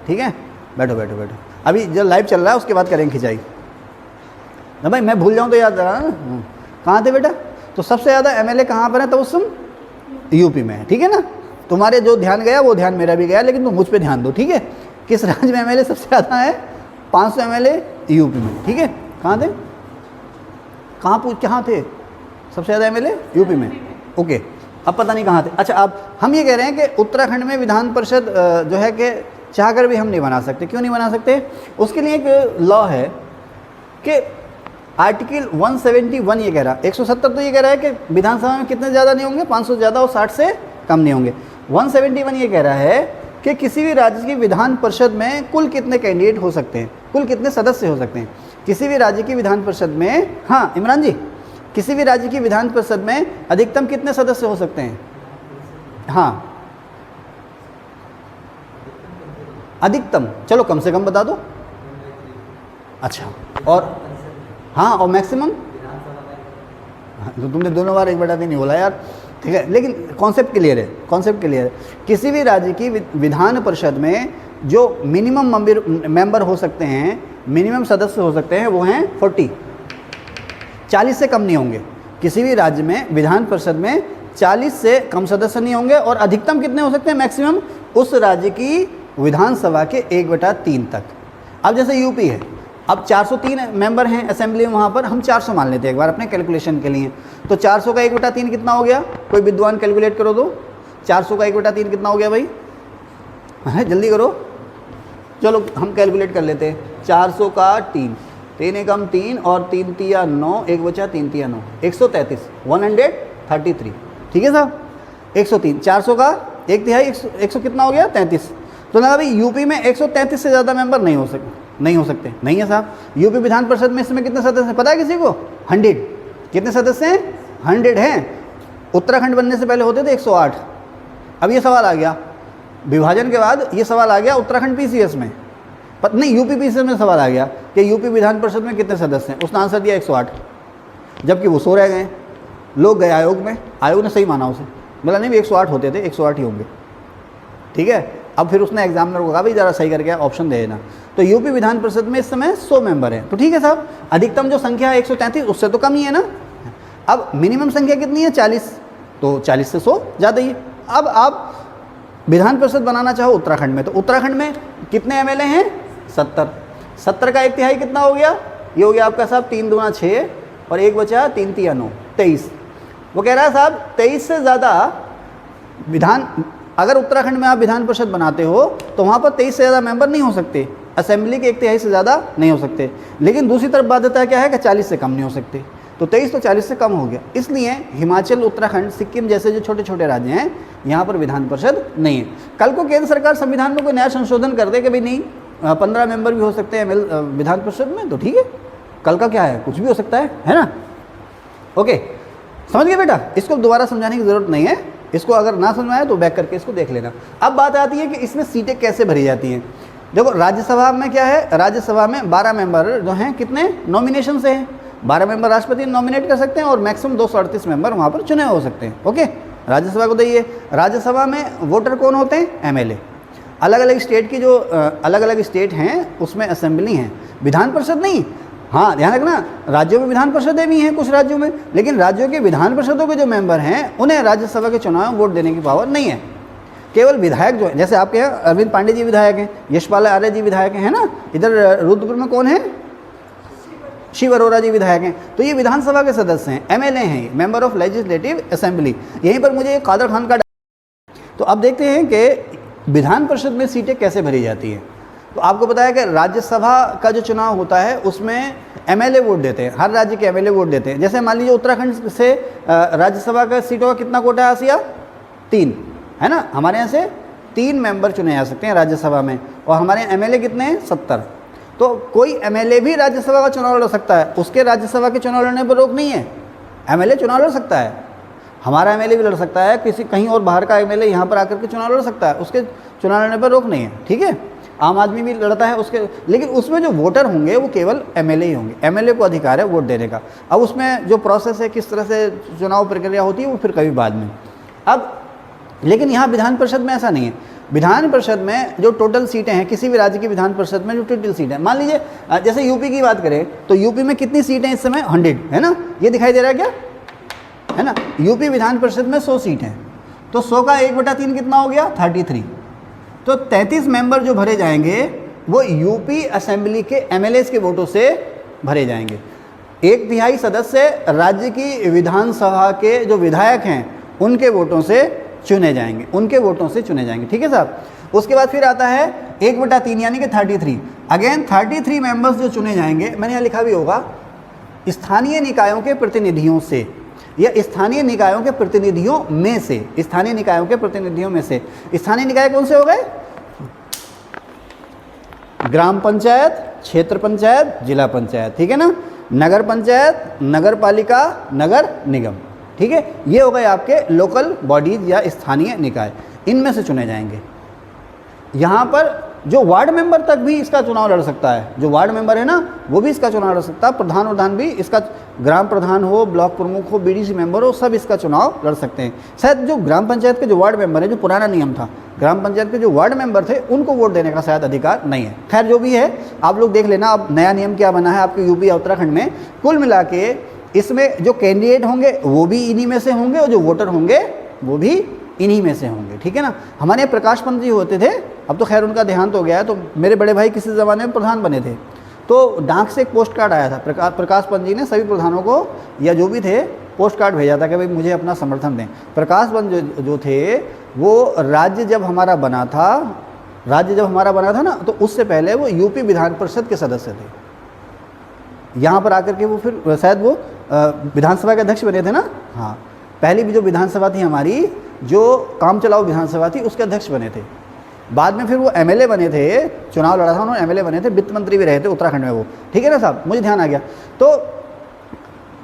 ठीक है, बैठो बैठो बैठो। अभी जो लाइव चल रहा है उसके बाद करेंगे खिंचाई ना भाई, मैं भूल जाऊँ तो याद रहा ना। कहाँ थे बेटा? तो सबसे ज़्यादा एमएलए कहाँ पर है? तो उस यूपी में है, ठीक है ना। तुम्हारे जो ध्यान गया वो ध्यान मेरा भी गया, लेकिन तुम मुझ पर ध्यान दो, ठीक है। किस राज्य में एमएलए सबसे ज़्यादा है? 500 एमएलए यूपी में, ठीक है। कहाँ थे? कहाँ थे सबसे ज़्यादा एमएलए? यूपी में। ओके, अब पता नहीं कहाँ थे। अच्छा, अब हम ये कह रहे हैं कि उत्तराखंड में विधान परिषद जो है कि चाहकर भी हम नहीं बना सकते। क्यों नहीं बना सकते? उसके लिए एक लॉ है कि आर्टिकल 171 ये कह रहा है, 170 तो ये कह रहा है कि विधानसभा में कितने ज़्यादा नहीं होंगे, 500 ज़्यादा और 60 से कम नहीं होंगे। 171 ये कह रहा है कि किसी भी राज्य की विधान परिषद में कुल कितने कैंडिडेट हो सकते हैं, कुल कितने सदस्य हो सकते हैं। किसी भी राज्य की विधान परिषद में, हाँ इमरान जी, किसी भी राज्य की विधान परिषद में अधिकतम कितने सदस्य हो सकते हैं? हाँ अधिकतम, चलो कम से कम बता दो। अच्छा, और हाँ, और मैक्सिमम? तो तुमने दोनों बार 1/3 नहीं बोला यार, ठीक है, लेकिन कॉन्सेप्ट क्लियर है, कॉन्सेप्ट क्लियर है। किसी भी राज्य की विधान परिषद में जो मिनिमम मेंबर हो सकते हैं, मिनिमम सदस्य हो सकते हैं, वो हैं 40, 40 से कम नहीं होंगे। किसी भी राज्य में विधान परिषद में 40 से कम सदस्य नहीं होंगे, और अधिकतम कितने हो सकते हैं? मैक्सिमम उस राज्य की विधानसभा के 1/3 तक। अब जैसे यूपी है, अब 403 मेंबर हैं असेंबली में, वहाँ पर हम 400 मान लेते हैं एक बार अपने कैलकुलेशन के लिए। तो 400 का 1/3 कितना हो गया, कोई विद्वान कैलकुलेट करो तो। 400 का 1/3 कितना हो गया भाई, है जल्दी करो, चलो हम कैलकुलेट कर लेते हैं। 400 का 3, 3 एकम 3 और 3 तिया 9, 1 बचा 3 तिया 9, 133, 133, ठीक है साहब। 103, 400 का 1/3, 100 कितना हो गया 33। तो ना भाई यूपी में 133 से ज़्यादा मेंबर नहीं हो सकते, नहीं है साहब। यूपी विधान परिषद में इस समय कितने सदस्य हैं पता है किसी को, 100। कितने सदस्य हैं, 100 हैं। उत्तराखंड बनने से पहले होते थे 108। अब ये सवाल आ गया, विभाजन के बाद ये सवाल आ गया उत्तराखंड पीसीएस में, नहीं यूपी पीसीएस में सवाल आ गया कि यूपी विधान परिषद में कितने सदस्य हैं। उसने आंसर दिया 108, जबकि वो 100 रह गए। लोग गए आयोग में, आयोग ने सही माना उसे, बोला नहीं 108 होते थे, 108 ही होंगे, ठीक है। अब फिर उसने एग्जामिनर को कहा भाई ज़रा सही करके ऑप्शन दे देना। तो यूपी विधान परिषद में इस समय 100 मेंबर हैं, तो ठीक है साहब। अधिकतम जो संख्या है 133, उससे तो कम ही है ना। अब मिनिमम संख्या कितनी है 40, तो 40 से 100 ज़्यादा ही है। अब आप विधान परिषद बनाना चाहो उत्तराखंड में, तो उत्तराखंड में कितने एमएलए हैं, 70। 70 का 1/3 कितना हो गया, ये हो गया आपका साहब 3 दूना 6 और 1 बचा 3 तिया 9, 23। वो कह रहा है साहब 23 से ज़्यादा विधान, अगर उत्तराखंड में आप विधान परिषद बनाते हो तो वहाँ पर 23 से ज़्यादा मेंबर नहीं हो सकते, असेंबली के 1/3 से ज़्यादा नहीं हो सकते। लेकिन दूसरी तरफ बाध्यता क्या है कि 40 से कम नहीं हो सकते, तो 23 तो 40 से कम हो गया। इसलिए हिमाचल, उत्तराखंड, सिक्किम जैसे जो छोटे छोटे राज्य हैं यहाँ पर विधान परिषद नहीं है। कल को केंद्र सरकार संविधान में कोई नया संशोधन कर दे कि भाई नहीं 15 मेंबर भी हो सकते हैं विधान परिषद में, तो ठीक है, कल का क्या है, कुछ भी हो सकता है ना। ओके, समझ गए बेटा, इसको दोबारा समझाने की ज़रूरत नहीं है। इसको अगर ना समझ में आए तो बैक करके इसको देख लेना। अब बात आती है कि इसमें सीटें कैसे भरी जाती हैं। देखो राज्यसभा में क्या है, राज्यसभा में 12 मेंबर जो हैं कितने नॉमिनेशन से हैं, 12 मेंबर राष्ट्रपति नॉमिनेट कर सकते हैं और मैक्सिमम 238 मेंबर वहाँ पर चुने हो सकते हैं। ओके, राज्यसभा को देखिए, राज्यसभा में वोटर कौन होते हैं, एमएलए। अलग अलग स्टेट की जो अलग अलग स्टेट हैं उसमें असेंबली हैं, विधान परिषद नहीं। हाँ ध्यान रखना, राज्यों में विधान परिषदें भी हैं कुछ राज्यों में, लेकिन राज्यों के विधान परिषदों के जो मेंबर हैं उन्हें राज्यसभा के चुनाव में वोट देने की पावर नहीं है। केवल विधायक जो है, जैसे आपके यहाँ अरविंद पांडे जी विधायक हैं, यशपाल आर्य जी विधायक हैं, है ना। इधर रुद्रपुर में कौन है, शिव अरोरा जी विधायक हैं। तो ये विधानसभा के सदस्य हैं, एमएलए हैं, मेंबर ऑफ लेजिस्लेटिव असेंबली। यहीं पर मुझे कादर खान का, तो अब देखते हैं कि विधान परिषद में सीटें कैसे भरी जाती हैं। तो आपको पता है कि राज्यसभा का जो चुनाव होता है उसमें एमएलए वोट देते हैं, हर राज्य के एमएलए वोट देते हैं। जैसे मान लीजिए उत्तराखंड से राज्यसभा का सीटों का कितना कोटा है आसिया, 3 है ना। हमारे यहाँ से 3 मेंबर चुने जा सकते हैं राज्यसभा में, और हमारे यहाँ एमएलए कितने हैं, 70। तो कोई एमएलए भी राज्यसभा का चुनाव लड़ सकता है, उसके राज्यसभा के चुनाव लड़ने पर रोक नहीं है। एमएलए चुनाव लड़ सकता है, हमारा एमएलए भी लड़ सकता है, किसी कहीं और बाहर का एमएलए यहाँ पर आकर के चुनाव लड़ सकता है, उसके चुनाव लड़ने पर रोक नहीं है, ठीक है। आम आदमी भी लड़ता है उसके, लेकिन उसमें जो वोटर होंगे वो केवल एमएलए ही होंगे, एमएलए को अधिकार है वोट देने का। अब उसमें जो प्रोसेस है, किस तरह से चुनाव प्रक्रिया होती है, वो फिर कभी बाद में। अब लेकिन यहाँ विधान परिषद में ऐसा नहीं है। विधान परिषद में जो टोटल सीटें हैं, किसी भी राज्य की विधान परिषद में जो टोटल सीटें हैं, मान लीजिए जैसे यूपी की बात करें तो यूपी में कितनी सीटें इस समय, 100 है ना, ये दिखाई दे रहा है क्या, है ना। यूपी विधान परिषद में 100 सीट हैं, तो 100 का 1/3 कितना हो गया, 33। तो 33 मेंबर जो भरे जाएंगे वो यूपी असेंबली के एमएलए के वोटों से भरे जाएंगे। 1/3 सदस्य राज्य की विधानसभा के जो विधायक हैं उनके वोटों से चुने जाएंगे, उनके वोटों से चुने जाएंगे, ठीक है साहब। उसके बाद फिर आता है 1/3 यानी कि 33। अगेन 33 मेंबर्स जो चुने जाएंगे, मैंने यहाँ लिखा भी होगा, स्थानीय निकायों के प्रतिनिधियों से या स्थानीय निकायों के प्रतिनिधियों में से, स्थानीय निकायों के प्रतिनिधियों में से। स्थानीय निकाय कौन से हो गए, ग्राम पंचायत, क्षेत्र पंचायत, जिला पंचायत, ठीक है ना, नगर पंचायत, नगर पालिका, नगर निगम, ठीक है। ये हो गए आपके लोकल बॉडीज या स्थानीय निकाय, इनमें से चुने जाएंगे। यहाँ पर जो वार्ड मेंबर तक भी इसका चुनाव लड़ सकता है, जो वार्ड मेंबर है ना वो भी इसका चुनाव लड़ सकता है, प्रधान प्रधान भी इसका, ग्राम प्रधान हो, ब्लॉक प्रमुख हो, बीडीसी मेंबर हो, सब इसका चुनाव लड़ सकते हैं। शायद जो ग्राम पंचायत के जो वार्ड मेंबर है, जो पुराना नियम था, ग्राम पंचायत के जो वार्ड मेंबर थे उनको वोट देने का शायद अधिकार नहीं है। खैर जो भी है आप लोग देख लेना, अब नया नियम क्या बना है आपके यूपी या उत्तराखंड में। कुल मिला के इसमें जो कैंडिडेट होंगे वो भी इन्हीं में से होंगे और जो वोटर होंगे वो भी इन्हीं में से होंगे, ठीक है ना। हमारे यहाँ प्रकाश पंत जी होते थे, अब तो खैर उनका देहांत हो गया है, तो मेरे बड़े भाई किसी ज़माने में प्रधान बने थे, तो डाक से एक पोस्ट कार्ड आया था, प्रकाश पंत जी ने सभी प्रधानों को या जो भी थे पोस्ट कार्ड भेजा था कि भाई मुझे अपना समर्थन दें। प्रकाश पंत जो थे वो राज्य जब हमारा बना था ना, तो उससे पहले वो यूपी विधान परिषद के सदस्य थे। यहाँ पर आकर के वो फिर शायद वो विधानसभा के अध्यक्ष बने थे ना, हाँ, पहली भी जो विधानसभा थी हमारी, जो काम चलाओ विधानसभा थी, उसके अध्यक्ष बने थे। बाद में फिर वो एमएलए बने थे, चुनाव लड़ा था उन्होंने, एमएलए बने थे, वित्त मंत्री भी रहे थे उत्तराखंड में वो, ठीक है ना साहब, मुझे ध्यान आ गया। तो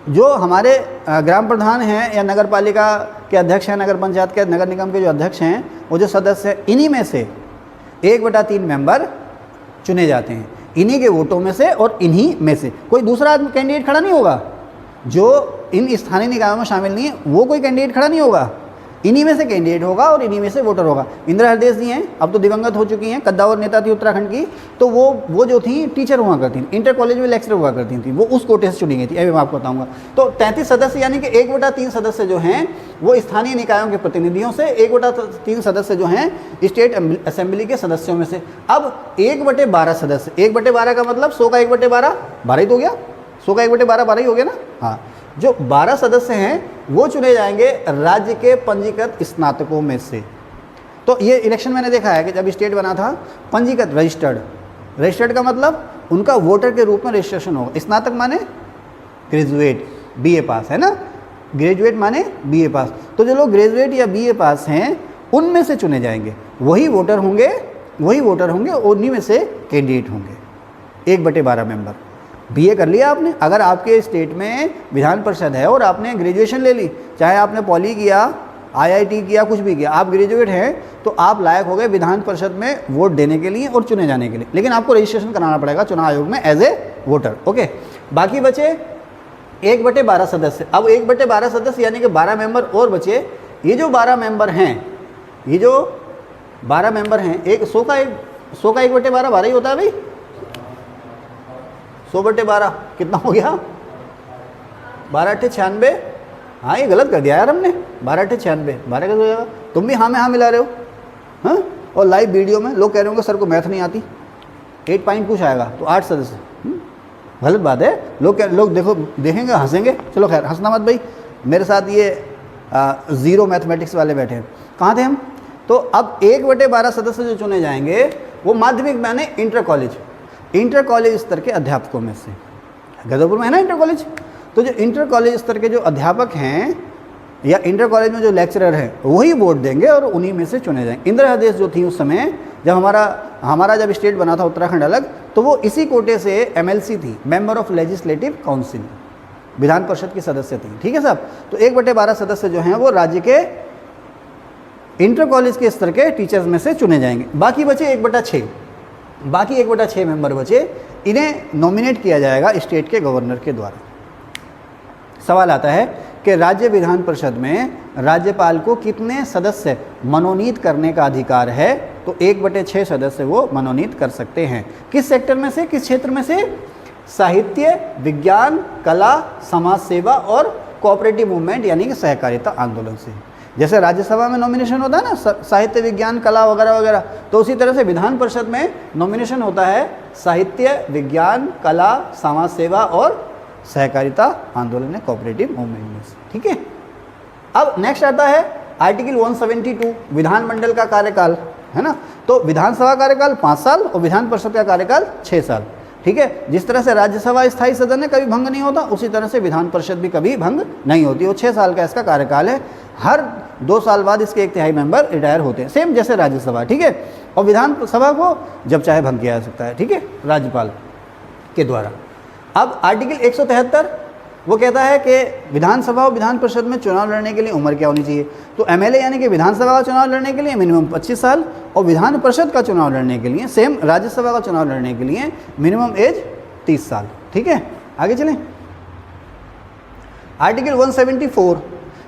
जो हमारे ग्राम प्रधान हैं या नगर पालिका के अध्यक्ष हैं, नगर पंचायत के, नगर निगम के जो अध्यक्ष हैं, वो जो सदस्य हैं, इन्हीं में से 1/3 मेंबर चुने जाते हैं, इन्हीं के वोटों में से और इन्हीं में से। कोई दूसरा आदमी कैंडिडेट खड़ा नहीं होगा, जो इन स्थानीय निकायों में शामिल नहीं है वो कोई कैंडिडेट खड़ा नहीं होगा, इन्हीं में से कैंडिडेट होगा और इन्हीं में से वोटर होगा। इंदिरा हृदय जी हैं, अब तो दिवंगत हो चुकी हैं, कद्दावर नेता थी उत्तराखंड की, तो वो जो थी टीचर हुआ करती थी, इंटर कॉलेज में लेक्चरर हुआ करती थी, वो उस कोटे से चुनी गई थी, अभी मैं आपको बताऊंगा। तो 33 सदस्य यानी कि 1/3 सदस्य जो हैं वो स्थानीय निकायों के प्रतिनिधियों से, 1/3 सदस्य जो हैं स्टेट असेंबली के सदस्यों में से। अब 1/12 सदस्य, 1/12 का मतलब 100 का 1/12 12 ही तो हो गया, 100 का 1/12 12 ही हो गया ना, हाँ। जो 12 सदस्य हैं वो चुने जाएंगे राज्य के पंजीकृत स्नातकों में से। तो ये इलेक्शन मैंने देखा है कि जब स्टेट बना था, पंजीकृत, रजिस्टर्ड का मतलब उनका वोटर के रूप में रजिस्ट्रेशन होगा। स्नातक माने ग्रेजुएट, बीए पास, है ना, ग्रेजुएट माने बीए पास। तो जो लोग ग्रेजुएट या बीए पास हैं उनमें से चुने जाएंगे, वही वोटर होंगे, उन्हीं में से कैंडिडेट होंगे। 1/12 मेंबर। बीए कर लिया आपने, अगर आपके स्टेट में विधान परिषद है और आपने ग्रेजुएशन ले ली, चाहे आपने पॉली किया, आईआईटी किया, कुछ भी किया, आप ग्रेजुएट हैं, तो आप लायक हो गए विधान परिषद में वोट देने के लिए और चुने जाने के लिए। लेकिन आपको रजिस्ट्रेशन कराना पड़ेगा चुनाव आयोग में एज ए वोटर, ओके। बाकी बचे 1/12 सदस्य। अब 1/12 सदस्य यानी कि 12 मेंबर और बचे। ये जो 12 मेंबर हैं, एक 100 का 1/12 12 ही होता है भाई, 100/12 कितना हो गया, 12 × 96। हाँ, ये गलत कर दिया यार हमने, 12 × 96, 12 कैसे हो जाएगा? तुम भी हाँ में हाँ मिला रहे हो, हाँ। और लाइव वीडियो में लोग कह रहे होंगे सर को मैथ नहीं आती, 8 पॉइंट कुछ आएगा, तो 8 सदस्य, गलत बात है। लोग देखो देखेंगे, हंसेंगे। चलो खैर, हंसना मत भाई, मेरे साथ ये ज़ीरो मैथमेटिक्स वाले बैठे हैं, कहाँ थे हम। तो अब 1/12 सदस्य जो चुने जाएंगे वो माध्यमिक माने इंटर कॉलेज स्तर के अध्यापकों में से। गदरपुर में है ना इंटर कॉलेज, तो जो इंटर कॉलेज स्तर के जो अध्यापक हैं या इंटर कॉलेज में जो लेक्चरर हैं वही वोट देंगे और उन्हीं में से चुने जाएंगे। इंदिरा हृदय जो थी उस समय, जब हमारा जब स्टेट बना था उत्तराखंड अलग, तो वो इसी कोटे से एमएलसी थी, member of legislative council, Vidhan Parishad की सदस्य थी, ठीक है साहब। तो 1/12 सदस्य जो हैं वो राज्य के इंटर कॉलेज के स्तर के टीचर्स में से चुने जाएंगे। बाकी बचे 1/6 मेंबर बचे, इन्हें नॉमिनेट किया जाएगा स्टेट के गवर्नर के द्वारा। सवाल आता है कि राज्य विधान परिषद में राज्यपाल को कितने सदस्य मनोनीत करने का अधिकार है, तो 1/6 सदस्य वो मनोनीत कर सकते हैं। किस सेक्टर में से, किस क्षेत्र में से? साहित्य, विज्ञान, कला, समाज सेवा और कोऑपरेटिव मूवमेंट यानी कि सहकारिता आंदोलन से। जैसे राज्यसभा में नॉमिनेशन होता है ना साहित्य, विज्ञान, कला वगैरह वगैरह, तो उसी तरह से विधान परिषद में नॉमिनेशन होता है साहित्य, विज्ञान, कला, समाज सेवा और सहकारिता आंदोलन है, कोऑपरेटिव मूवमेंट में से, ठीक है। अब नेक्स्ट आता है आर्टिकल 172, विधानमंडल का कार्यकाल, है ना। तो विधानसभा कार्यकाल 5 साल और विधान परिषद का कार्यकाल 6 साल, ठीक है। जिस तरह से राज्यसभा स्थायी सदन है, कभी भंग नहीं होता, उसी तरह से विधान परिषद भी कभी भंग नहीं होती। वो 6 साल का इसका कार्यकाल है, हर 2 साल बाद इसके 1/3 मेंबर रिटायर होते हैं, सेम जैसे राज्यसभा, ठीक है। और विधानसभा को जब चाहे भंग किया जा सकता है, ठीक है, राज्यपाल के द्वारा। अब आर्टिकल 173 वो कहता है कि विधानसभा और विधान परिषद में चुनाव लड़ने के लिए उम्र क्या होनी चाहिए, तो एमएलए यानी कि विधानसभा का चुनाव लड़ने के लिए मिनिमम 25 साल और विधान परिषद का चुनाव लड़ने के लिए, सेम राज्यसभा का चुनाव लड़ने के लिए मिनिमम एज 30 साल, ठीक है। आगे चलें। आर्टिकल 174,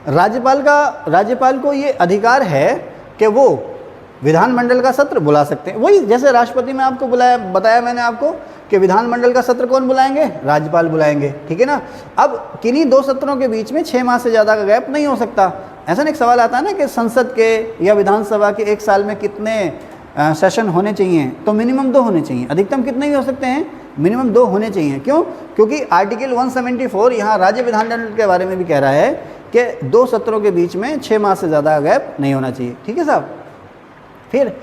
राज्यपाल को ये अधिकार है कि वो विधानमंडल का सत्र बुला सकते हैं। वही जैसे राष्ट्रपति में आपको बताया मैंने आपको कि विधानमंडल का सत्र कौन बुलाएंगे, राज्यपाल बुलाएंगे, ठीक है ना। अब किन्हीं 2 सत्रों के बीच में 6 माह से ज़्यादा का गैप नहीं हो सकता, ऐसा नहीं एक सवाल आता है ना कि संसद के या विधानसभा के एक साल में कितने सेशन होने चाहिए, तो मिनिमम 2 होने चाहिए, अधिकतम कितने भी हो सकते हैं, मिनिमम 2 होने चाहिए। क्यों? क्योंकि आर्टिकल 174 यहाँ राज्य विधानमंडल के बारे में भी कह रहा है कि 2 सत्रों के बीच में 6 माह से ज़्यादा गैप नहीं होना चाहिए। ठीक है साहब। फिर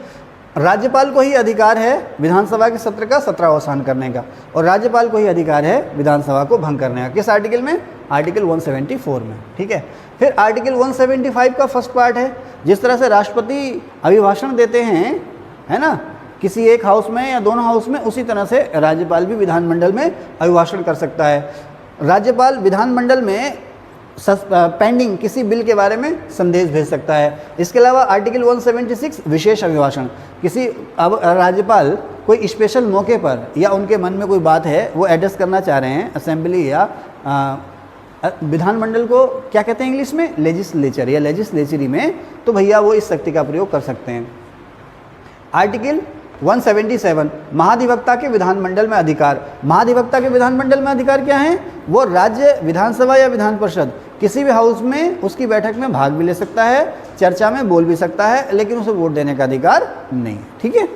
राज्यपाल को ही अधिकार है विधानसभा के सत्र का 17वां करने का, और राज्यपाल को ही अधिकार है विधानसभा को भंग करने का। किस आर्टिकल में? आर्टिकल 174 में। ठीक है। फिर आर्टिकल 175 का फर्स्ट पार्ट है, जिस तरह से राष्ट्रपति अभिभाषण देते हैं, है ना, किसी एक हाउस में या दोनों हाउस में, उसी तरह से राज्यपाल भी विधानमंडल में अभिभाषण कर सकता है। राज्यपाल विधानमंडल में पेंडिंग किसी बिल के बारे में संदेश भेज सकता है। इसके अलावा आर्टिकल 176 विशेष अभिभाषण, किसी अब राज्यपाल कोई स्पेशल मौके पर या उनके मन में कोई बात है वो एड्रेस करना चाह रहे हैं असेंबली या विधानमंडल को क्या कहते हैं इंग्लिश में, लेजिस्लेचर या लेजिस्लेचरी में, तो भैया वो इस शक्ति का प्रयोग कर सकते हैं। आर्टिकल 177 महाधिवक्ता के विधानमंडल में अधिकार। महाधिवक्ता के विधानमंडल में अधिकार क्या है? वो राज्य विधानसभा या विधान परिषद किसी भी हाउस में उसकी बैठक में भाग भी ले सकता है, चर्चा में बोल भी सकता है, लेकिन उसे वोट देने का अधिकार नहीं। ठीक है,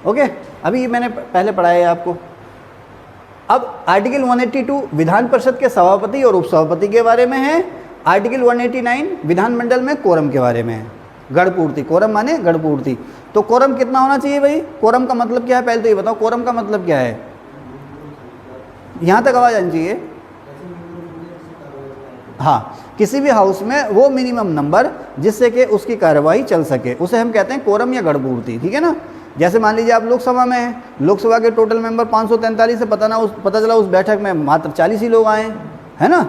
ओके। अभी मैंने पहले पढ़ाया है आपको। अब आर्टिकल 182 विधान परिषद के सभापति और उपसभापति के बारे में है। आर्टिकल 189 विधानमंडल में कोरम के बारे में है। गढ़पूर्ति, कोरम माने गढ़पूर्ति। तो कोरम कितना होना चाहिए भाई? कोरम का मतलब क्या है पहले तो ये बताओ, कोरम का मतलब क्या है? यहाँ तक आवाज़ आनी चाहिए। हाँ, किसी भी हाउस में वो मिनिमम नंबर जिससे कि उसकी कार्यवाही चल सके, उसे हम कहते हैं कोरम या गढ़पूर्ति। ठीक है ना। जैसे मान लीजिए आप लोकसभा में हैं, लोकसभा के टोटल मेंबर 543 से पता चला उस बैठक में मात्र 40 ही लोग आए, है ना।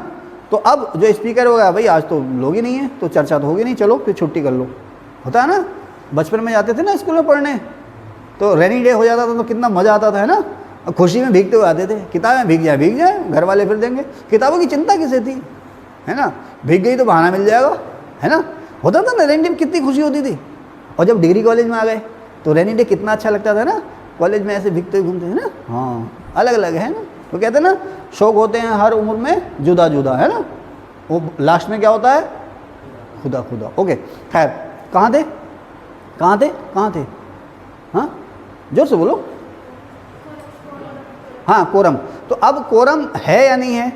तो अब जो स्पीकर होगा, भाई आज तो लोग ही नहीं है, तो चर्चा तो होगी नहीं, चलो फिर छुट्टी कर लो। होता है ना, बचपन में जाते थे ना स्कूल में पढ़ने, तो रेनी डे हो जाता था तो कितना मज़ा आता था, है ना। खुशी में भीगते हुए आते थे, किताबें भीग जाए, घर वाले फिर देंगे। किताबों की चिंता किसे थी, है ना, भीग गई तो बहाना मिल जाएगा, है ना। होता था ना रेनी डे में, कितनी खुशी होती थी। और जब डिग्री कॉलेज में आ गए तो रेनी डे कितना अच्छा लगता था ना, कॉलेज में ऐसे भीगते हुए घूमते हैं ना। हाँ, अलग अलग है ना। तो कहते हैं ना, शौक होते हैं हर उम्र में जुदा जुदा, है ना। वो लास्ट में क्या होता है? खुदा खुदा। ओके, खैर, कहाँ थे? हाँ, जोर से बोलो। हाँ, कोरम। तो अब कोरम है या नहीं है?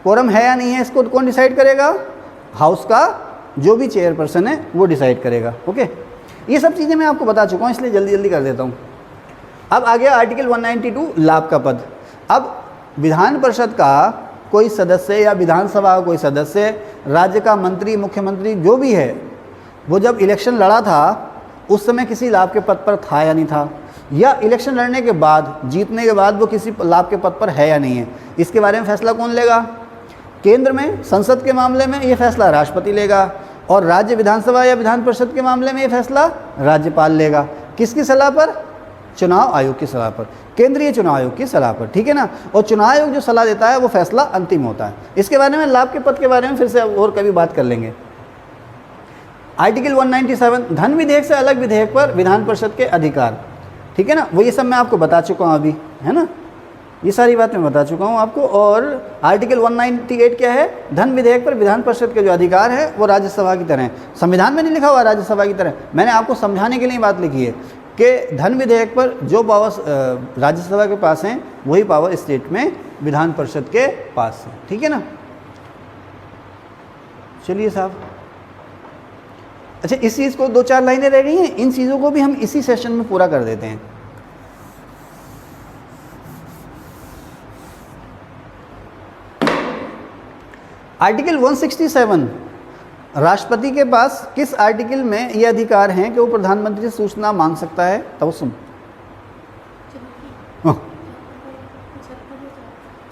कोरम है या नहीं है, इसको कौन डिसाइड करेगा? हाउस का जो भी चेयरपर्सन है वो डिसाइड करेगा। ओके, ये सब चीज़ें मैं आपको बता चुका हूँ, इसलिए जल्दी जल्दी कर देता हूँ। अब आ गया आर्टिकल 192 लाभ का पद। अब विधान परिषद का कोई सदस्य या विधानसभा का कोई सदस्य, राज्य का मंत्री, मुख्यमंत्री जो भी है, वो जब इलेक्शन लड़ा था उस समय किसी लाभ के पद पर था या नहीं था, या इलेक्शन लड़ने के बाद, जीतने के बाद वो किसी लाभ के पद पर है या नहीं है, इसके बारे में फैसला कौन लेगा? केंद्र में संसद के मामले में ये फैसला राष्ट्रपति लेगा, और राज्य विधानसभा या विधान परिषद के मामले में ये फैसला राज्यपाल लेगा। किसकी सलाह पर? चुनाव आयोग की सलाह पर, केंद्रीय चुनाव आयोग की सलाह पर। ठीक है ना। और चुनाव आयोग जो सलाह देता है वो फैसला अंतिम होता है। इसके बारे में, लाभ के पद के बारे में फिर से और कभी बात कर लेंगे। आर्टिकल 197 धन विधेयक से अलग विधेयक पर विधान परिषद के अधिकार। ठीक है ना, वो ये सब मैं आपको बता चुका हूँ अभी, है ना, ये सारी बात मैं बता चुका हूँ आपको। और आर्टिकल 198 क्या है? धन विधेयक पर विधान परिषद के जो अधिकार है वो राज्यसभा की तरह है। संविधान में नहीं लिखा हुआ राज्यसभा की तरह, मैंने आपको समझाने के लिए बात लिखी है कि धन विधेयक पर जो पावर्स राज्यसभा के पास हैं वही पावर स्टेट में विधान परिषद के पास है। ठीक है ना। चलिए साहब, अच्छा, इस चीज़ को 2-4 लाइनें रह गई हैं, इन चीज़ों को भी हम इसी सेशन में पूरा कर देते हैं। आर्टिकल 167 राष्ट्रपति के पास किस आर्टिकल में ये अधिकार हैं कि वो प्रधानमंत्री से सूचना मांग सकता है? तब सुन,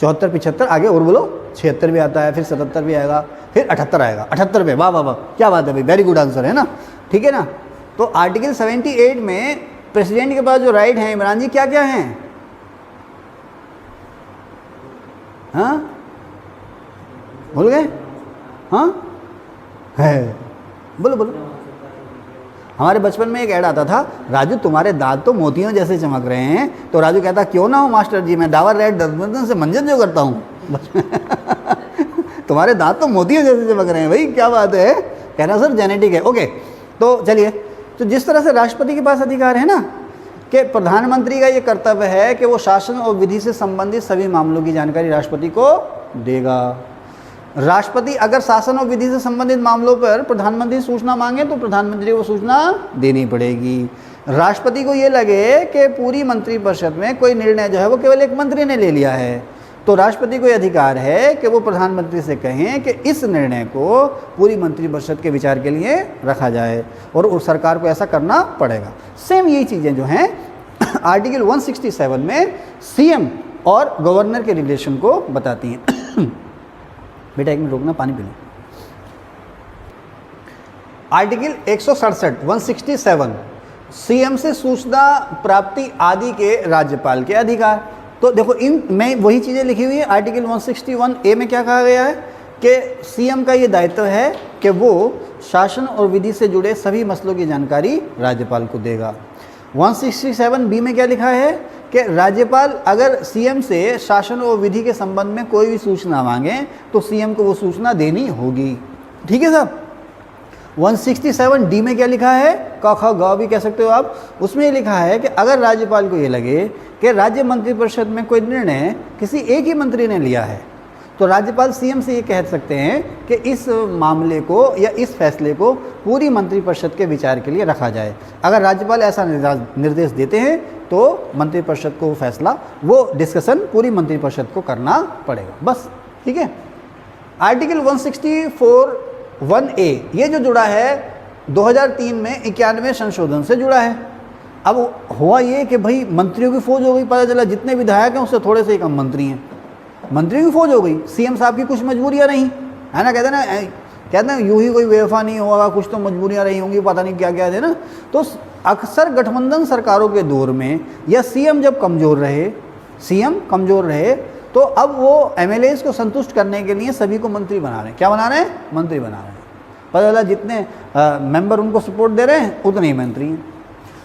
74, 75, आगे और बोलो। 76 भी आता है, फिर 77 भी आएगा, फिर 78 आएगा। 78 पे, वाह वाह वाह, क्या बात है भाई, वेरी गुड आंसर, है ना। ठीक है ना। तो आर्टिकल 78 में प्रेसिडेंट के पास जो राइट हैं, इमरान जी, क्या क्या हैं? हाँ, भूल गए? हाँ है, बोलो बोलो। हमारे बचपन में एक ऐड आता था, राजू तुम्हारे दांत तो मोतियों जैसे चमक रहे हैं। तो राजू कहता, क्यों ना हो मास्टर जी, मैं डाबर रेड दंतमंजन से मंजन जो करता हूँ। तुम्हारे दांत तो मोतियों जैसे चमक रहे हैं भाई, क्या बात है। कहना सर जेनेटिक है, ओके। तो चलिए, तो जिस तरह से राष्ट्रपति के पास अधिकार है ना कि प्रधानमंत्री का ये कर्तव्य है कि वो शासन और विधि से संबंधित सभी मामलों की जानकारी राष्ट्रपति को देगा। राष्ट्रपति अगर शासन और विधि से संबंधित मामलों पर प्रधानमंत्री सूचना मांगे तो प्रधानमंत्री को सूचना देनी पड़ेगी। राष्ट्रपति को ये लगे कि पूरी मंत्रिपरिषद में कोई निर्णय जो है वो केवल एक मंत्री ने ले लिया है, तो राष्ट्रपति को यह अधिकार है कि वो प्रधानमंत्री से कहें कि इस निर्णय को पूरी मंत्रिपरिषद के विचार के लिए रखा जाए, और उस सरकार को ऐसा करना पड़ेगा। सेम यही चीज़ें जो हैं आर्टिकल 167 में सीएम और गवर्नर के रिलेशन को बताती हैं। बेटा एक मिनट रुकना, पानी पी लें। आर्टिकल 167 सीएम से सूचना प्राप्ति आदि के राज्यपाल के अधिकार। तो देखो इन में वही चीज़ें लिखी हुई है। आर्टिकल 161A में क्या कहा गया है कि सीएम का ये दायित्व है कि वो शासन और विधि से जुड़े सभी मसलों की जानकारी राज्यपाल को देगा। 167B में क्या लिखा है कि राज्यपाल अगर सीएम से शासन और विधि के संबंध में कोई भी सूचना मांगे तो सीएम को वो सूचना देनी होगी। ठीक है साहब। 167D में क्या लिखा है, क ख ग भी कह सकते हो आप, उसमें ये लिखा है कि अगर राज्यपाल को ये लगे कि राज्य मंत्रिपरिषद में कोई निर्णय किसी एक ही मंत्री ने लिया है तो राज्यपाल सीएम से ये कह सकते हैं कि इस मामले को या इस फैसले को पूरी मंत्रिपरिषद के विचार के लिए रखा जाए। अगर राज्यपाल ऐसा निर्देश देते हैं तो मंत्रिपरिषद को फैसला, वो डिस्कशन पूरी मंत्रिपरिषद को करना पड़ेगा, बस। ठीक है। आर्टिकल 164(1)A ये जो जुड़ा है 2003 में 91 संशोधन से जुड़ा है। अब हुआ ये कि भाई मंत्रियों की फौज हो गई, पता चला जितने विधायक हैं उससे थोड़े से ही कम मंत्री हैं, मंत्रियों की फौज हो गई। सीएम साहब की कुछ मजबूरियां रही है ना, कहते हैं यूं ही कोई वेफा नहीं होगा, कुछ तो मजबूरियां रही होंगी, पता नहीं क्या क्या थे ना। तो अक्सर गठबंधन सरकारों के दौर में या सीएम जब कमज़ोर रहे तो अब वो एमएलएज को संतुष्ट करने के लिए सभी को मंत्री बना रहे हैं। क्या बना रहे हैं? मंत्री बना रहे हैं। पता चला जितने मेंबर उनको सपोर्ट दे रहे हैं उतने ही मंत्री हैं।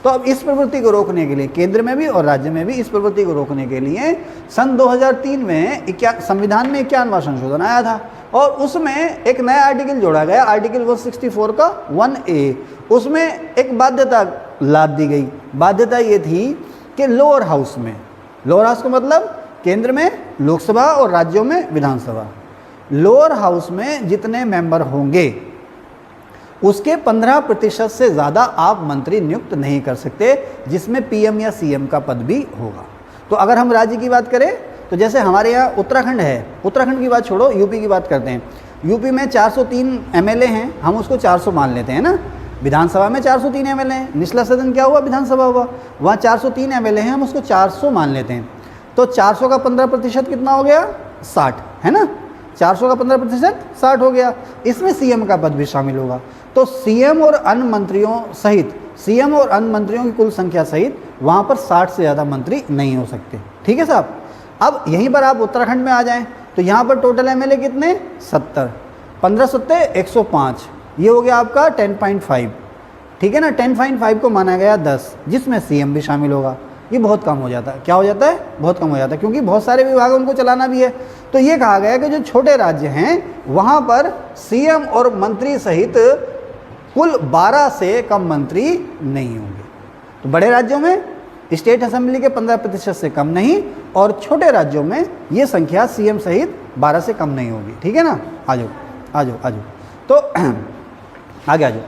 तो अब इस प्रवृत्ति को रोकने के लिए केंद्र में भी और राज्य में भी इस प्रवृत्ति को रोकने के लिए सन 2003 में संविधान में 51वां संशोधन आया था और उसमें एक नया आर्टिकल जोड़ा गया, आर्टिकल 164 का 1A। उसमें एक बाध्यता लाद दी गई। बाध्यता ये थी कि लोअर हाउस का मतलब केंद्र में लोकसभा और राज्यों में विधानसभा, लोअर हाउस में जितने मेंबर होंगे उसके 15% से ज़्यादा आप मंत्री नियुक्त नहीं कर सकते, जिसमें पीएम या सीएम का पद भी होगा। तो अगर हम राज्य की बात करें तो जैसे हमारे यहाँ उत्तराखंड है, उत्तराखंड की बात छोड़ो, यूपी की बात करते हैं। यूपी में 403 एमएलए हैं, हम उसको 400 मान लेते हैं ना। विधानसभा में 403 एमएलए हैं, निचला सदन क्या हुआ? विधानसभा हुआ। वहाँ 403 एमएलए हैं, हम उसको 400 मान लेते हैं। तो 400 का 15% कितना हो गया? 60 है ना। 400 का 15% 60 हो गया। इसमें सीएम का पद भी शामिल होगा। तो सीएम और अन्य मंत्रियों की कुल संख्या सहित वहाँ पर 60 से ज़्यादा मंत्री नहीं हो सकते। ठीक है साहब। अब यहीं पर आप उत्तराखंड में आ जाएं तो यहाँ पर टोटल एमएलए कितने? 70, 15 सत्ते 105, ये हो गया आपका 10.5। ठीक है ना। 10.5 को माना गया 10, जिसमें सीएम भी शामिल होगा। ये बहुत कम हो जाता है। क्या हो जाता है? बहुत कम हो जाता है, क्योंकि बहुत सारे विभाग उनको चलाना भी है। तो ये कहा गया कि जो छोटे राज्य हैं वहाँ पर सीएम और मंत्री सहित कुल 12 से कम मंत्री नहीं होंगे। तो बड़े राज्यों में स्टेट असेंबली के 15% से कम नहीं, और छोटे राज्यों में ये संख्या सीएम सहित 12 से कम नहीं होगी। ठीक है ना। आ जाओ। तो आगे आ जाओ।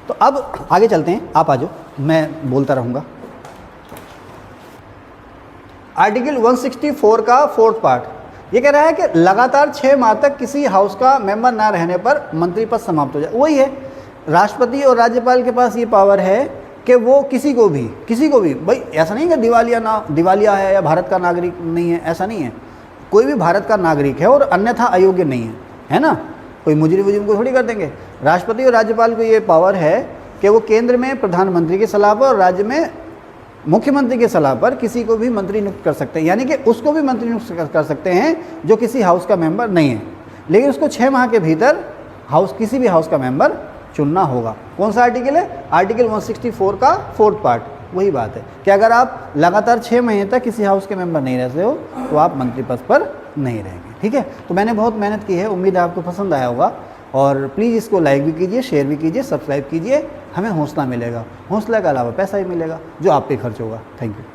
तो अब आगे चलते हैं, आप आ जाओ, मैं बोलता रहूँगा। आर्टिकल 164 का 4th पार्ट ये कह रहा है कि लगातार 6 माह तक किसी हाउस का मेंबर ना रहने पर मंत्री पद समाप्त हो जाए। वही है, राष्ट्रपति और राज्यपाल के पास ये पावर है कि वो किसी को भी भाई, ऐसा नहीं कि दिवालिया है या भारत का नागरिक नहीं है, ऐसा नहीं है। कोई भी भारत का नागरिक है और अन्यथा अयोग्य नहीं है ना। कोई मुजरिम को थोड़ी कर देंगे। राष्ट्रपति और राज्यपाल को ये पावर है कि वो केंद्र में प्रधानमंत्री की सलाह पर और राज्य में मुख्यमंत्री की सलाह पर किसी को भी मंत्री नियुक्त कर सकते हैं, यानी कि उसको भी मंत्री नियुक्त कर सकते हैं जो किसी हाउस का मेंबर नहीं है, लेकिन उसको 6 माह के भीतर किसी भी हाउस का मेंबर चुनना होगा। कौन सा आर्टिकल है? आर्टिकल 164 का 4th पार्ट। वही बात है कि अगर आप लगातार 6 महीने तक किसी हाउस के मेंबर नहीं रहते हो तो आप मंत्री पद पर नहीं रहेंगे। ठीक है। तो मैंने बहुत मेहनत की है, उम्मीद है आपको पसंद आया होगा। और प्लीज़ इसको लाइक भी कीजिए, शेयर भी कीजिए, सब्सक्राइब कीजिए, हमें हौसला मिलेगा। हौसला के अलावा पैसा ही मिलेगा जो आप पे खर्च होगा। Thank you.